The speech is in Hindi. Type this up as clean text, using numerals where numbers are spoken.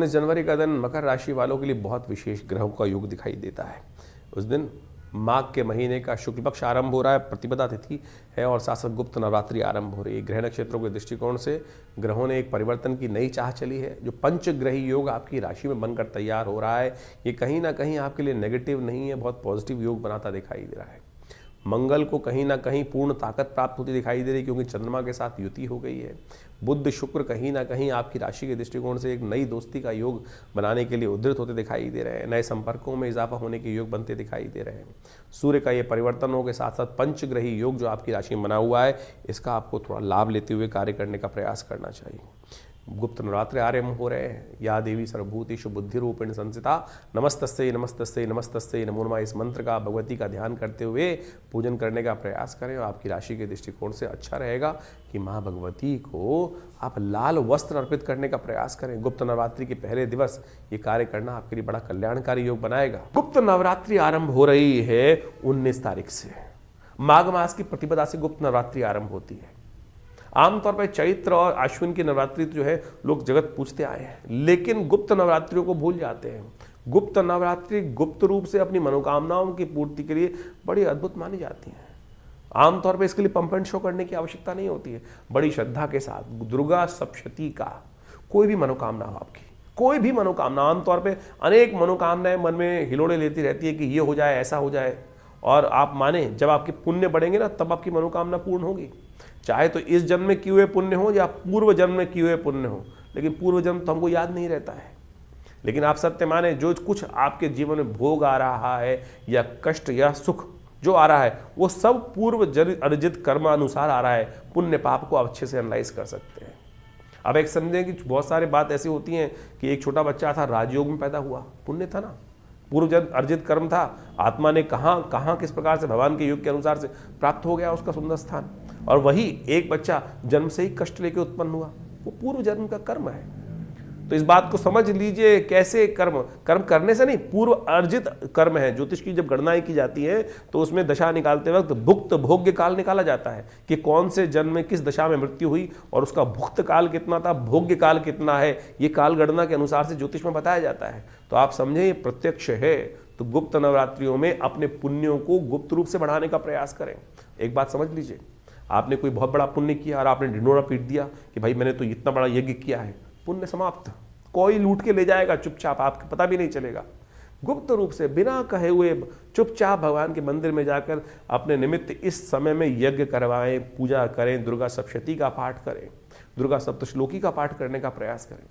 जनवरी का दिन मकर राशि वालों के लिए बहुत विशेष ग्रहों का योग दिखाई देता है। उस दिन माघ के महीने का शुक्ल पक्ष आरंभ हो रहा है, प्रतिपदा तिथि है और साथ साथ गुप्त नवरात्रि आरंभ हो रही है। ग्रह नक्षत्रों के दृष्टिकोण से ग्रहों ने एक परिवर्तन की नई चाह चली है। जो पंचग्रही योग आपकी राशि में बनकर तैयार हो रहा है, ये कहीं ना कहीं आपके लिए नेगेटिव नहीं है, बहुत पॉजिटिव योग बनाता दिखाई दे रहा है। मंगल को कहीं ना कहीं पूर्ण ताकत प्राप्त होती दिखाई दे रही है, क्योंकि चंद्रमा के साथ युति हो गई है। बुध शुक्र कहीं ना कहीं आपकी राशि के दृष्टिकोण से एक नई दोस्ती का योग बनाने के लिए उद्धृत होते दिखाई दे रहे हैं। नए संपर्कों में इजाफा होने के योग बनते दिखाई दे रहे हैं। सूर्य का ये परिवर्तनों के साथ साथ पंचग्रही योग जो आपकी राशि में बना हुआ है, इसका आपको थोड़ा लाभ लेते हुए कार्य करने का प्रयास करना चाहिए। गुप्त नवरात्रि आरंभ हो रहे हैं। या देवी सर्वभूतेषु बुद्धि रूपेण संस्थिता नमस्तस्यै नमस्तस्यै नमस्तस्यै नमो नमः, इस मंत्र का, भगवती का ध्यान करते हुए पूजन करने का प्रयास करें। और आपकी राशि के दृष्टिकोण से अच्छा रहेगा कि माँ भगवती को आप लाल वस्त्र अर्पित करने का प्रयास करें। गुप्त नवरात्रि के पहले दिवस ये कार्य करना आपके लिए बड़ा कल्याणकारी योग बनाएगा। गुप्त नवरात्रि आरंभ हो रही है 19 तारीख से। माघ मास की प्रतिपदा से गुप्त नवरात्रि आरंभ होती है। आमतौर पर चैत्र और अश्विन की नवरात्रि जो है लोग जगत पूछते आए हैं, लेकिन गुप्त नवरात्रियों को भूल जाते हैं। गुप्त नवरात्रि गुप्त रूप से अपनी मनोकामनाओं की पूर्ति के लिए बड़ी अद्भुत मानी जाती हैं। आमतौर पर इसके लिए पंप एंड शो करने की आवश्यकता नहीं होती है। बड़ी श्रद्धा के साथ दुर्गा सप्तशती का कोई भी मनोकामना हो, आपकी कोई भी मनोकामना, आमतौर पर अनेक मनोकामनाएं मन में हिलोड़े लेती रहती है कि ये हो जाए, ऐसा हो जाए। और आप माने जब आपके पुण्य बढ़ेंगे ना, तब आपकी मनोकामना पूर्ण होगी। चाहे तो इस जन्म में किए हुए पुण्य हो या पूर्व जन्म में किए हुए पुण्य हो, लेकिन पूर्व जन्म तो हमको याद नहीं रहता है। लेकिन आप सत्य माने, जो कुछ आपके जीवन में भोग आ रहा है या कष्ट या सुख जो आ रहा है, वो सब पूर्व अर्जित कर्म अनुसार आ रहा है। पुण्य पाप को आप अच्छे से एनालाइज कर सकते हैं। अब एक समझें कि बहुत सारी बात ऐसी होती हैं कि एक छोटा बच्चा था, राजयोग में पैदा हुआ, पुण्य था ना, पूर्व जन्म अर्जित कर्म था। आत्मा ने कहाँ किस प्रकार से भगवान के योग के अनुसार से प्राप्त हो गया उसका सुंदर स्थान। और वही एक बच्चा जन्म से ही कष्ट लेके उत्पन्न हुआ, वो पूर्व जन्म का कर्म है। तो इस बात को समझ लीजिए, कैसे कर्म करने से नहीं, पूर्व अर्जित कर्म है। ज्योतिष की जब गणनाएं की जाती है तो उसमें दशा निकालते वक्त भुक्त भोग्य काल निकाला जाता है कि कौन से जन्म में किस दशा में मृत्यु हुई और उसका भुक्त काल कितना था, भोग्य काल कितना है, ये काल गणना के अनुसार से ज्योतिष में बताया जाता है। तो आप समझे, ये प्रत्यक्ष है। तो गुप्त नवरात्रियों में अपने पुण्यों को गुप्त रूप से बढ़ाने का प्रयास करें। एक बात समझ लीजिए, आपने कोई बहुत बड़ा पुण्य किया और आपने ढिंढोरा पीट दिया कि भाई मैंने तो इतना बड़ा यज्ञ किया है, पुण्य समाप्त। कोई लूट के ले जाएगा चुपचाप, आपको पता भी नहीं चलेगा। गुप्त रूप से बिना कहे हुए चुपचाप भगवान के मंदिर में जाकर अपने निमित्त इस समय में यज्ञ करवाएं, पूजा करें, दुर्गा सप्तशती का पाठ करें, दुर्गा सप्तश्लोकी का पाठ करने का प्रयास करें।